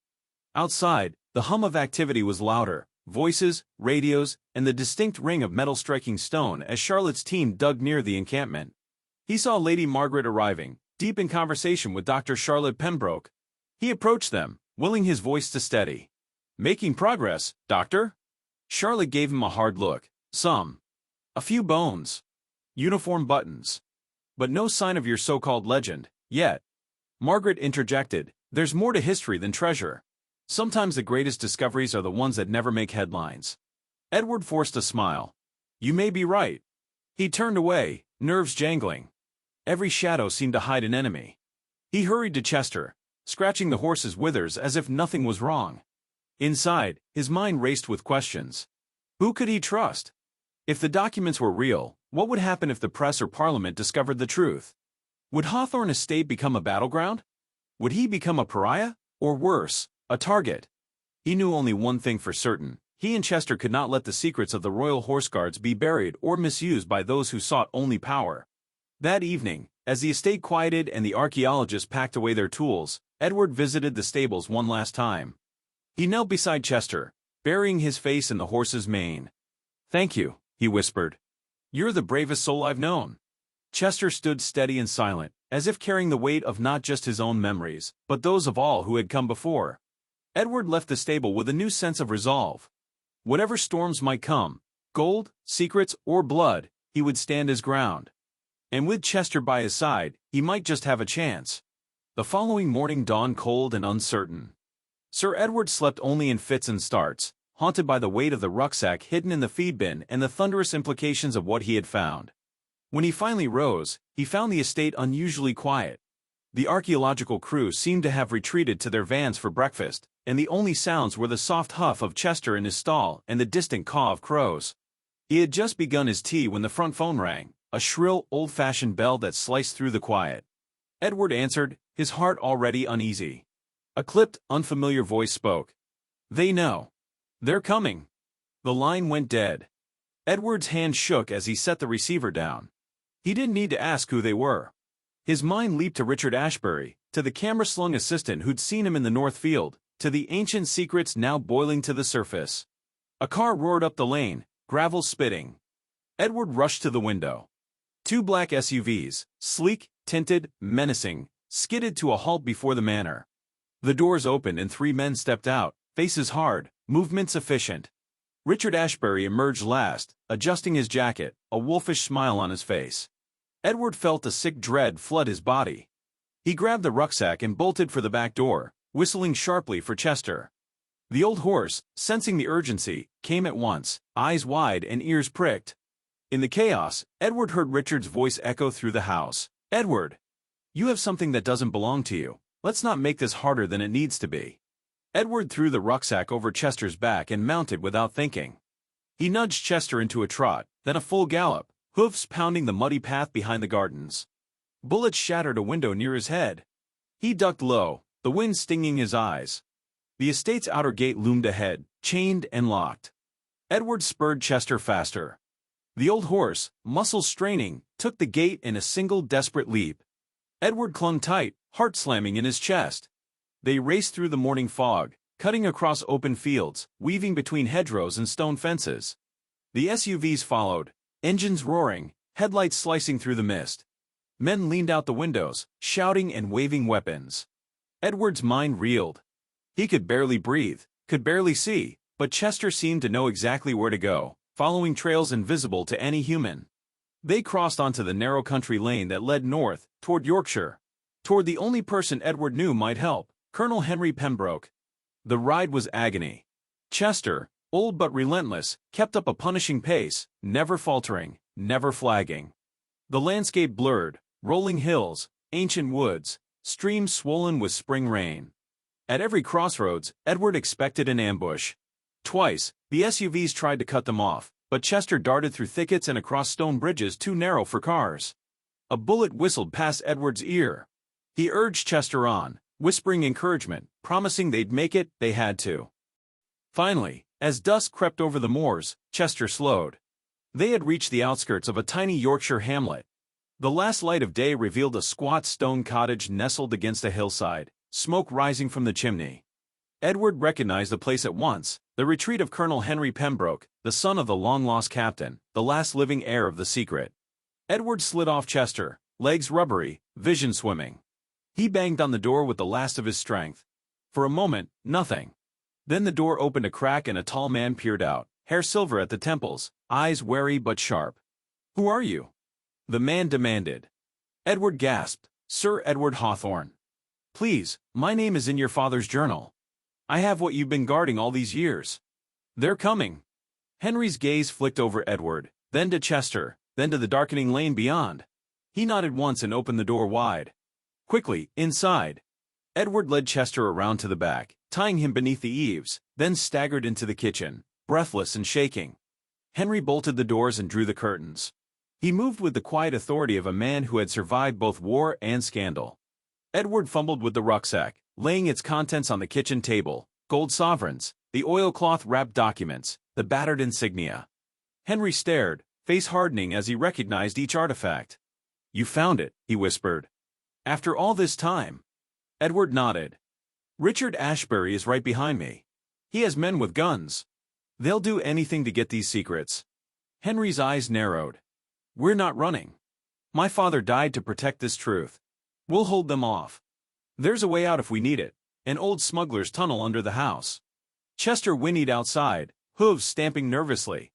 Outside, the hum of activity was louder, voices, radios, and the distinct ring of metal striking stone as Charlotte's team dug near the encampment. He saw Lady Margaret arriving, deep in conversation with Dr. Charlotte Pembroke. He approached them, willing his voice to steady. "Making progress, Doctor?" Charlotte gave him a hard look. "Some. A few bones. Uniform buttons. But no sign of your so-called legend, yet." Margaret interjected, "There's more to history than treasure. Sometimes the greatest discoveries are the ones that never make headlines." Edward forced a smile. "You may be right." He turned away, nerves jangling. Every shadow seemed to hide an enemy. He hurried to Chester, scratching the horse's withers as if nothing was wrong. Inside, his mind raced with questions. Who could he trust? If the documents were real, what would happen if the press or Parliament discovered the truth? Would Hawthorne Estate become a battleground? Would he become a pariah? Or worse, a target? He knew only one thing for certain. He and Chester could not let the secrets of the Royal Horse Guards be buried or misused by those who sought only power. That evening, as the estate quieted and the archaeologists packed away their tools, Edward visited the stables one last time. He knelt beside Chester, burying his face in the horse's mane. "Thank you," he whispered. "You're the bravest soul I've known." Chester stood steady and silent, as if carrying the weight of not just his own memories, but those of all who had come before. Edward left the stable with a new sense of resolve. Whatever storms might come, gold, secrets, or blood, he would stand his ground. And with Chester by his side, he might just have a chance. The following morning dawned cold and uncertain. Sir Edward slept only in fits and starts, haunted by the weight of the rucksack hidden in the feed bin and the thunderous implications of what he had found. When he finally rose, he found the estate unusually quiet. The archaeological crew seemed to have retreated to their vans for breakfast, and the only sounds were the soft huff of Chester in his stall and the distant caw of crows. He had just begun his tea when the front phone rang, a shrill, old-fashioned bell that sliced through the quiet. Edward answered, his heart already uneasy. A clipped, unfamiliar voice spoke. "They know. They're coming." The line went dead. Edward's hand shook as he set the receiver down. He didn't need to ask who they were. His mind leaped to Richard Ashbury, to the camera-slung assistant who'd seen him in the North Field, to the ancient secrets now boiling to the surface. A car roared up the lane, gravel spitting. Edward rushed to the window. Two black SUVs, sleek, tinted, menacing, skidded to a halt before the manor. The doors opened and three men stepped out, faces hard, movements efficient. Richard Ashbury emerged last, adjusting his jacket, a wolfish smile on his face. Edward felt a sick dread flood his body. He grabbed the rucksack and bolted for the back door, whistling sharply for Chester. The old horse, sensing the urgency, came at once, eyes wide and ears pricked. In the chaos, Edward heard Richard's voice echo through the house. "Edward! You have something that doesn't belong to you. Let's not make this harder than it needs to be." Edward threw the rucksack over Chester's back and mounted without thinking. He nudged Chester into a trot, then a full gallop, hoofs pounding the muddy path behind the gardens. Bullets shattered a window near his head. He ducked low, the wind stinging his eyes. The estate's outer gate loomed ahead, chained and locked. Edward spurred Chester faster. The old horse, muscles straining, took the gate in a single desperate leap. Edward clung tight, heart slamming in his chest. They raced through the morning fog, cutting across open fields, weaving between hedgerows and stone fences. The SUVs followed, engines roaring, headlights slicing through the mist. Men leaned out the windows, shouting and waving weapons. Edward's mind reeled. He could barely breathe, could barely see, but Chester seemed to know exactly where to go, following trails invisible to any human. They crossed onto the narrow country lane that led north, toward Yorkshire. Toward the only person Edward knew might help, Colonel Henry Pembroke. The ride was agony. Chester, old but relentless, kept up a punishing pace, never faltering, never flagging. The landscape blurred, rolling hills, ancient woods, streams swollen with spring rain. At every crossroads, Edward expected an ambush. Twice, the SUVs tried to cut them off, but Chester darted through thickets and across stone bridges too narrow for cars. A bullet whistled past Edward's ear. He urged Chester on, whispering encouragement, promising they'd make it, they had to. Finally, as dusk crept over the moors, Chester slowed. They had reached the outskirts of a tiny Yorkshire hamlet. The last light of day revealed a squat stone cottage nestled against a hillside, smoke rising from the chimney. Edward recognized the place at once, the retreat of Colonel Henry Pembroke, the son of the long-lost captain, the last living heir of the secret. Edward slid off Chester, legs rubbery, vision swimming. He banged on the door with the last of his strength. For a moment, nothing. Then the door opened a crack and a tall man peered out, hair silver at the temples, eyes wary but sharp. "Who are you?" the man demanded. Edward gasped, "Sir Edward Hawthorne. Please, my name is in your father's journal. I have what you've been guarding all these years. They're coming." Henry's gaze flicked over Edward, then to Chester, then to the darkening lane beyond. He nodded once and opened the door wide. "Quickly, inside." Edward led Chester around to the back, tying him beneath the eaves, then staggered into the kitchen, breathless and shaking. Henry bolted the doors and drew the curtains. He moved with the quiet authority of a man who had survived both war and scandal. Edward fumbled with the rucksack, laying its contents on the kitchen table: gold sovereigns, the oilcloth-wrapped documents, the battered insignia. Henry stared, face hardening as he recognized each artifact. "You found it," he whispered. "After all this time?" Edward nodded. "Richard Ashbury is right behind me. He has men with guns. They'll do anything to get these secrets." Henry's eyes narrowed. "We're not running. My father died to protect this truth. We'll hold them off. There's a way out if we need it, an old smuggler's tunnel under the house." Chester whinnied outside, hooves stamping nervously.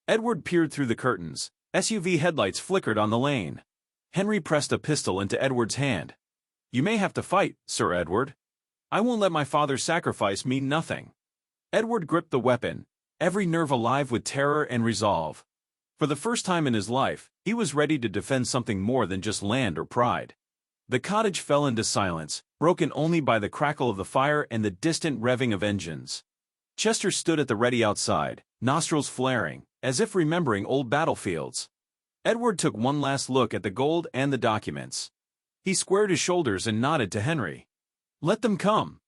Edward peered through the curtains. SUV headlights flickered on the lane. Henry pressed a pistol into Edward's hand. "You may have to fight, Sir Edward. I won't let my father's sacrifice mean nothing." Edward gripped the weapon, every nerve alive with terror and resolve. For the first time in his life, he was ready to defend something more than just land or pride. The cottage fell into silence, broken only by the crackle of the fire and the distant revving of engines. Chester stood at the ready outside, nostrils flaring, as if remembering old battlefields. Edward took one last look at the gold and the documents. He squared his shoulders and nodded to Henry. Let them come.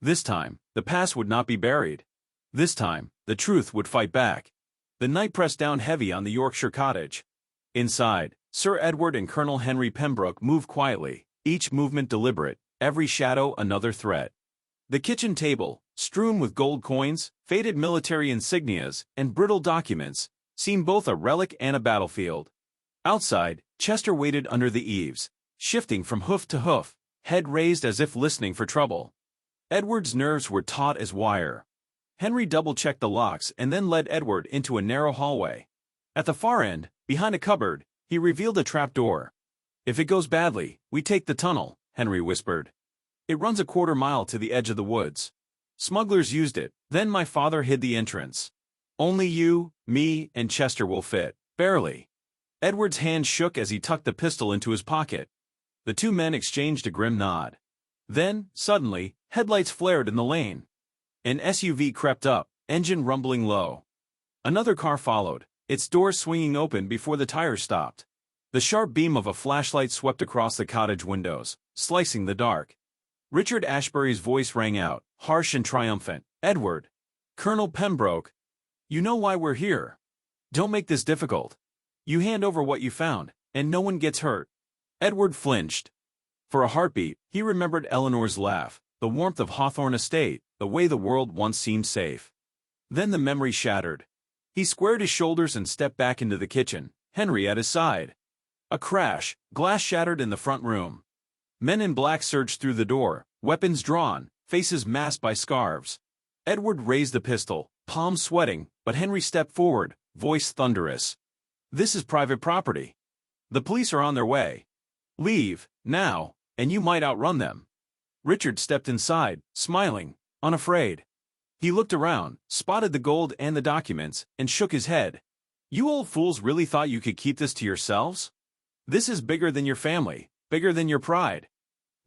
This time, the past would not be buried. This time, the truth would fight back. The night pressed down heavy on the Yorkshire cottage. Inside, Sir Edward and Colonel Henry Pembroke moved quietly, each movement deliberate, every shadow another threat. The kitchen table, strewn with gold coins, faded military insignias, and brittle documents, seemed both a relic and a battlefield. Outside, Chester waited under the eaves, shifting from hoof to hoof, head raised as if listening for trouble. Edward's nerves were taut as wire. Henry double-checked the locks and then led Edward into a narrow hallway. At the far end, behind a cupboard, he revealed a trapdoor. "If it goes badly, we take the tunnel," Henry whispered. "It runs a quarter mile to the edge of the woods. Smugglers used it, then my father hid the entrance. Only you, me, and Chester will fit, barely." Edward's hand shook as he tucked the pistol into his pocket. The two men exchanged a grim nod. Then, suddenly, headlights flared in the lane. An SUV crept up, engine rumbling low. Another car followed, its doors swinging open before the tires stopped. The sharp beam of a flashlight swept across the cottage windows, slicing the dark. Richard Ashbury's voice rang out, harsh and triumphant. "Edward! Colonel Pembroke! You know why we're here. Don't make this difficult. You hand over what you found, and no one gets hurt. Edward flinched. For a heartbeat, he remembered Eleanor's laugh, the warmth of Hawthorne Estate, the way the world once seemed safe. Then the memory shattered. He squared his shoulders and stepped back into the kitchen, Henry at his side. A crash, glass shattered in the front room. Men in black surged through the door, weapons drawn, faces masked by scarves. Edward raised the pistol, palms sweating, but Henry stepped forward, voice thunderous. This is private property. The police are on their way. Leave, now, and you might outrun them. Richard stepped inside, smiling, unafraid. He looked around, spotted the gold and the documents, and shook his head. You old fools really thought you could keep this to yourselves? This is bigger than your family, bigger than your pride.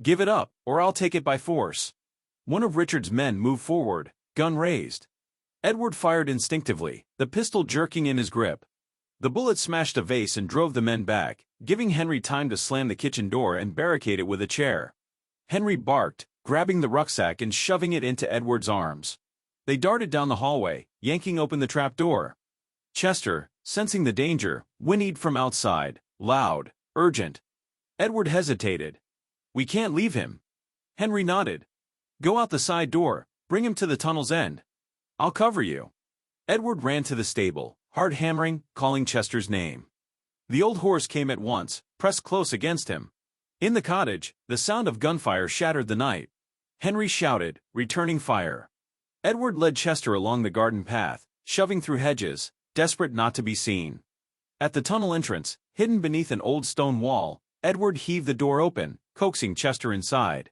Give it up, or I'll take it by force. One of Richard's men moved forward, gun raised. Edward fired instinctively, the pistol jerking in his grip. The bullet smashed a vase and drove the men back, giving Henry time to slam the kitchen door and barricade it with a chair. Henry barked, grabbing the rucksack and shoving it into Edward's arms. They darted down the hallway, yanking open the trap door. Chester, sensing the danger, whinnied from outside, loud, urgent. Edward hesitated. We can't leave him. Henry nodded. Go out the side door, bring him to the tunnel's end. I'll cover you. Edward ran to the stable, hard hammering, calling Chester's name. The old horse came at once, pressed close against him. In the cottage, the sound of gunfire shattered the night. Henry shouted, returning fire. Edward led Chester along the garden path, shoving through hedges, desperate not to be seen. At the tunnel entrance, hidden beneath an old stone wall, Edward heaved the door open, coaxing Chester inside.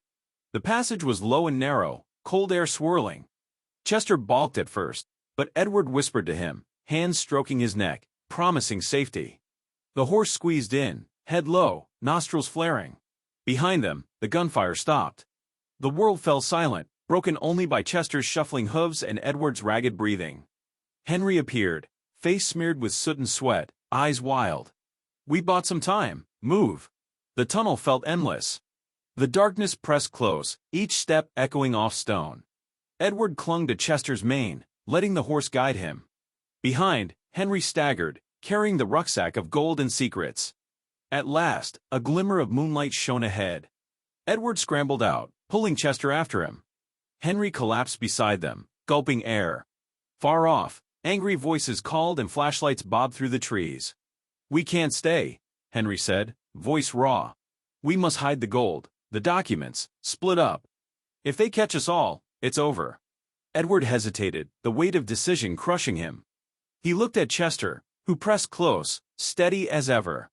The passage was low and narrow, cold air swirling. Chester balked at first, but Edward whispered to him, hands stroking his neck, promising safety. The horse squeezed in, head low, nostrils flaring. Behind them, the gunfire stopped. The world fell silent, broken only by Chester's shuffling hooves and Edward's ragged breathing. Henry appeared, face smeared with soot and sweat, eyes wild. We bought some time, move. The tunnel felt endless. The darkness pressed close, each step echoing off stone. Edward clung to Chester's mane, letting the horse guide him. Behind, Henry staggered, carrying the rucksack of gold and secrets. At last, a glimmer of moonlight shone ahead. Edward scrambled out, pulling Chester after him. Henry collapsed beside them, gulping air. Far off, angry voices called and flashlights bobbed through the trees. We can't stay, Henry said, voice raw. We must hide the gold, the documents, split up. If they catch us all, it's over. Edward hesitated, the weight of decision crushing him. He looked at Chester, who pressed close, steady as ever.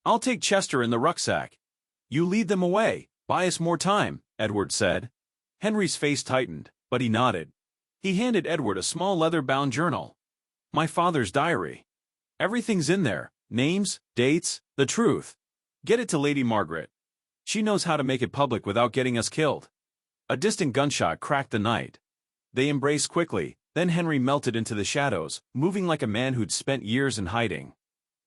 I'll take Chester in the rucksack. You lead them away, buy us more time, Edward said. Henry's face tightened, but he nodded. He handed Edward a small leather-bound journal. My father's diary. Everything's in there, names, dates, the truth. Get it to Lady Margaret. She knows how to make it public without getting us killed. A distant gunshot cracked the night. They embraced quickly, then Henry melted into the shadows, moving like a man who'd spent years in hiding.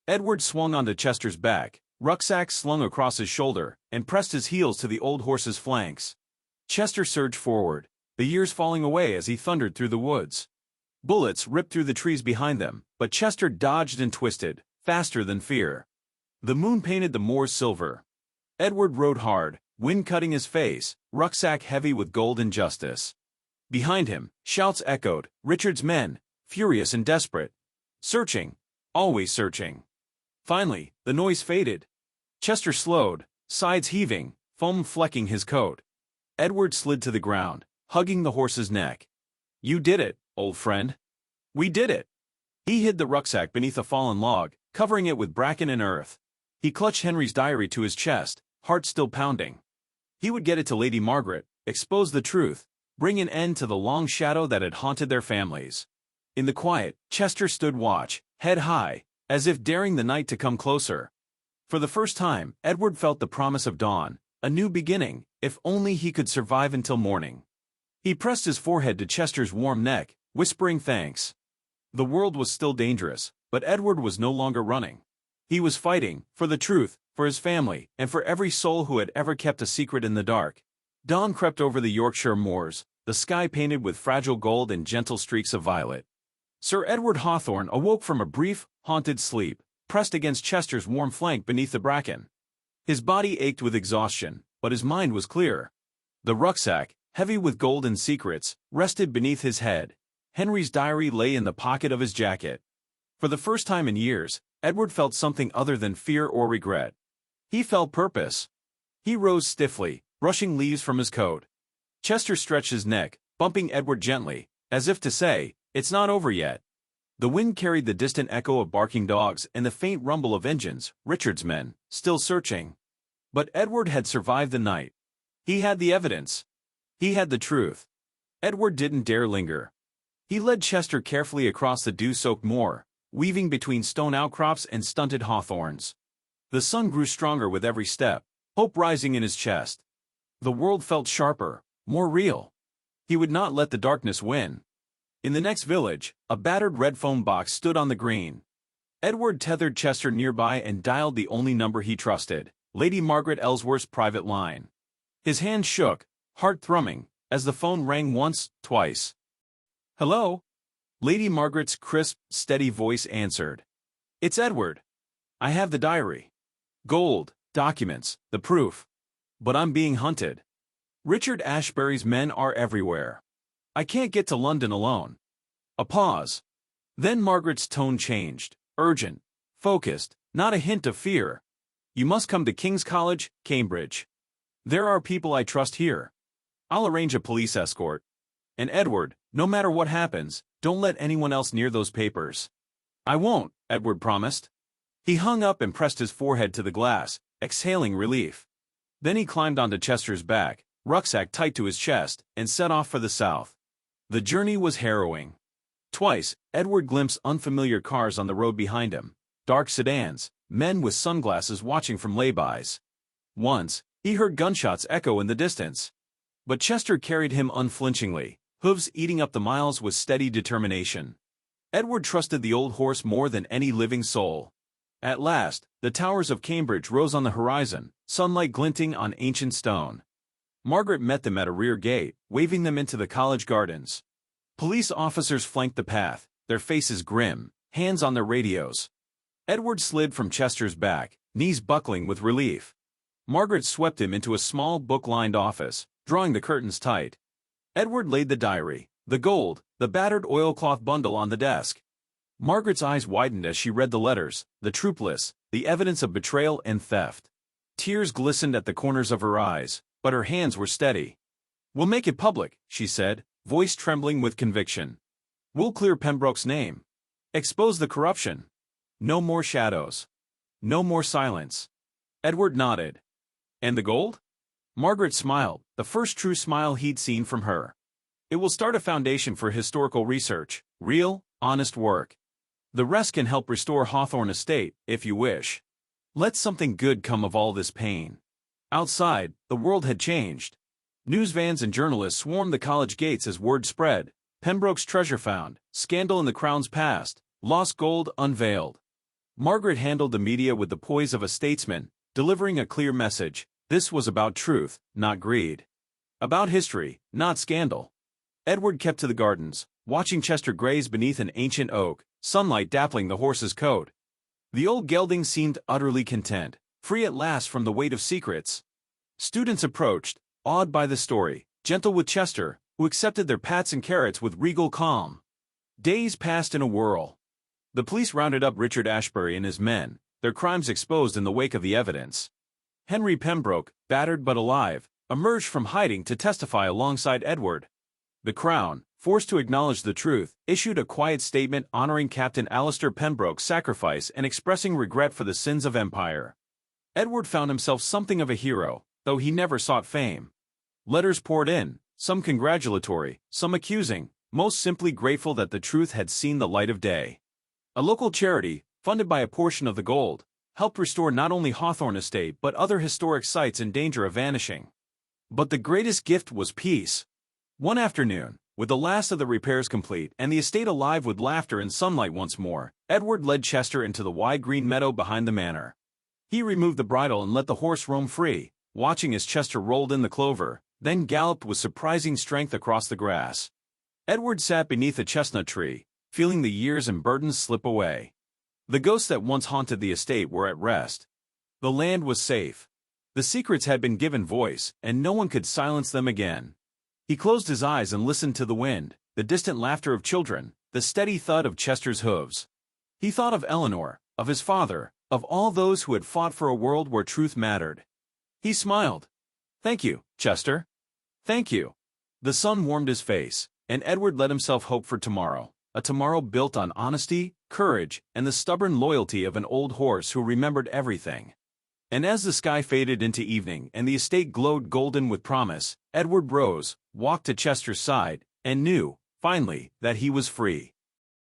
Edward swung onto Chester's back, rucksack slung across his shoulder, and pressed his heels to the old horse's flanks. Chester surged forward, the years falling away as he thundered through the woods. Bullets ripped through the trees behind them, but Chester dodged and twisted, faster than fear. The moon painted the moors silver. Edward rode hard, wind cutting his face, rucksack heavy with gold and justice. Behind him, shouts echoed, Richard's men, furious and desperate. Searching, always searching. Finally, the noise faded. Chester slowed, sides heaving, foam flecking his coat. Edward slid to the ground, hugging the horse's neck. You did it, old friend. We did it. He hid the rucksack beneath a fallen log, covering it with bracken and earth. He clutched Henry's diary to his chest, heart still pounding. He would get it to Lady Margaret, expose the truth, bring an end to the long shadow that had haunted their families. In the quiet, Chester stood watch, head high, as if daring the night to come closer. For the first time, Edward felt the promise of dawn, a new beginning, if only he could survive until morning. He pressed his forehead to Chester's warm neck, whispering thanks. The world was still dangerous, but Edward was no longer running. He was fighting, for the truth, for his family, and for every soul who had ever kept a secret in the dark. Dawn crept over the Yorkshire moors, the sky painted with fragile gold and gentle streaks of violet. Sir Edward Hawthorne awoke from a brief, haunted sleep, pressed against Chester's warm flank beneath the bracken. His body ached with exhaustion, but his mind was clear. The rucksack, heavy with gold and secrets, rested beneath his head. Henry's diary lay in the pocket of his jacket. For the first time in years, Edward felt something other than fear or regret. He felt purpose. He rose stiffly, brushing leaves from his coat. Chester stretched his neck, bumping Edward gently, as if to say, "It's not over yet." The wind carried the distant echo of barking dogs and the faint rumble of engines, Richard's men, still searching. But Edward had survived the night. He had the evidence. He had the truth. Edward didn't dare linger. He led Chester carefully across the dew-soaked moor, weaving between stone outcrops and stunted hawthorns. The sun grew stronger with every step, hope rising in his chest. The world felt sharper, more real. He would not let the darkness win. In the next village, a battered red phone box stood on the green. Edward tethered Chester nearby and dialed the only number he trusted, Lady Margaret Ellsworth's private line. His hand shook, heart thrumming, as the phone rang once, twice. "Hello?" Lady Margaret's crisp, steady voice answered. "It's Edward. I have the diary. Gold, documents, the proof. But I'm being hunted. Richard Ashbury's men are everywhere. I can't get to London alone." A pause. Then Margaret's tone changed, urgent, focused, not a hint of fear. "You must come to King's College, Cambridge. There are people I trust here. I'll arrange a police escort. And Edward, no matter what happens, don't let anyone else near those papers." "I won't," Edward promised. He hung up and pressed his forehead to the glass, exhaling relief. Then he climbed onto Chester's back, rucksack tight to his chest, and set off for the south. The journey was harrowing. Twice, Edward glimpsed unfamiliar cars on the road behind him, dark sedans, men with sunglasses watching from laybys. Once, he heard gunshots echo in the distance. But Chester carried him unflinchingly, hooves eating up the miles with steady determination. Edward trusted the old horse more than any living soul. At last, the towers of Cambridge rose on the horizon, sunlight glinting on ancient stone. Margaret met them at a rear gate, waving them into the college gardens. Police officers flanked the path, their faces grim, hands on their radios. Edward slid from Chester's back, knees buckling with relief. Margaret swept him into a small book-lined office, drawing the curtains tight. Edward laid the diary, the gold, the battered oilcloth bundle on the desk. Margaret's eyes widened as she read the letters, the troop lists, the evidence of betrayal and theft. Tears glistened at the corners of her eyes, but her hands were steady. "We'll make it public," she said, voice trembling with conviction. "We'll clear Pembroke's name. Expose the corruption. No more shadows. No more silence." Edward nodded. "And the gold?" Margaret smiled, the first true smile he'd seen from her. "It will start a foundation for historical research, real, honest work. The rest can help restore Hawthorne Estate, if you wish. Let something good come of all this pain." Outside, the world had changed. News vans and journalists swarmed the college gates as word spread. Pembroke's treasure found, scandal in the Crown's past, lost gold unveiled. Margaret handled the media with the poise of a statesman, delivering a clear message. This was about truth, not greed. About history, not scandal. Edward kept to the gardens, watching Chester graze beneath an ancient oak, sunlight dappling the horse's coat. The old gelding seemed utterly content, free at last from the weight of secrets. Students approached, awed by the story, gentle with Chester, who accepted their pats and carrots with regal calm. Days passed in a whirl. The police rounded up Richard Ashbury and his men, their crimes exposed in the wake of the evidence. Henry Pembroke, battered but alive, emerged from hiding to testify alongside Edward. The Crown, forced to acknowledge the truth, issued a quiet statement honoring Captain Alistair Pembroke's sacrifice and expressing regret for the sins of empire. Edward found himself something of a hero, though he never sought fame. Letters poured in, some congratulatory, some accusing, most simply grateful that the truth had seen the light of day. A local charity, funded by a portion of the gold, helped restore not only Hawthorne Estate but other historic sites in danger of vanishing. But the greatest gift was peace. One afternoon, with the last of the repairs complete and the estate alive with laughter and sunlight once more, Edward led Chester into the wide green meadow behind the manor. He removed the bridle and let the horse roam free, watching as Chester rolled in the clover, then galloped with surprising strength across the grass. Edward sat beneath a chestnut tree, feeling the years and burdens slip away. The ghosts that once haunted the estate were at rest. The land was safe. The secrets had been given voice, and no one could silence them again. He closed his eyes and listened to the wind, the distant laughter of children, the steady thud of Chester's hooves. He thought of Eleanor, of his father, of all those who had fought for a world where truth mattered. He smiled. "Thank you, Chester. Thank you." The sun warmed his face, and Edward let himself hope for tomorrow, a tomorrow built on honesty, courage, and the stubborn loyalty of an old horse who remembered everything. And as the sky faded into evening and the estate glowed golden with promise, Edward rose, walked to Chester's side, and knew, finally, that he was free.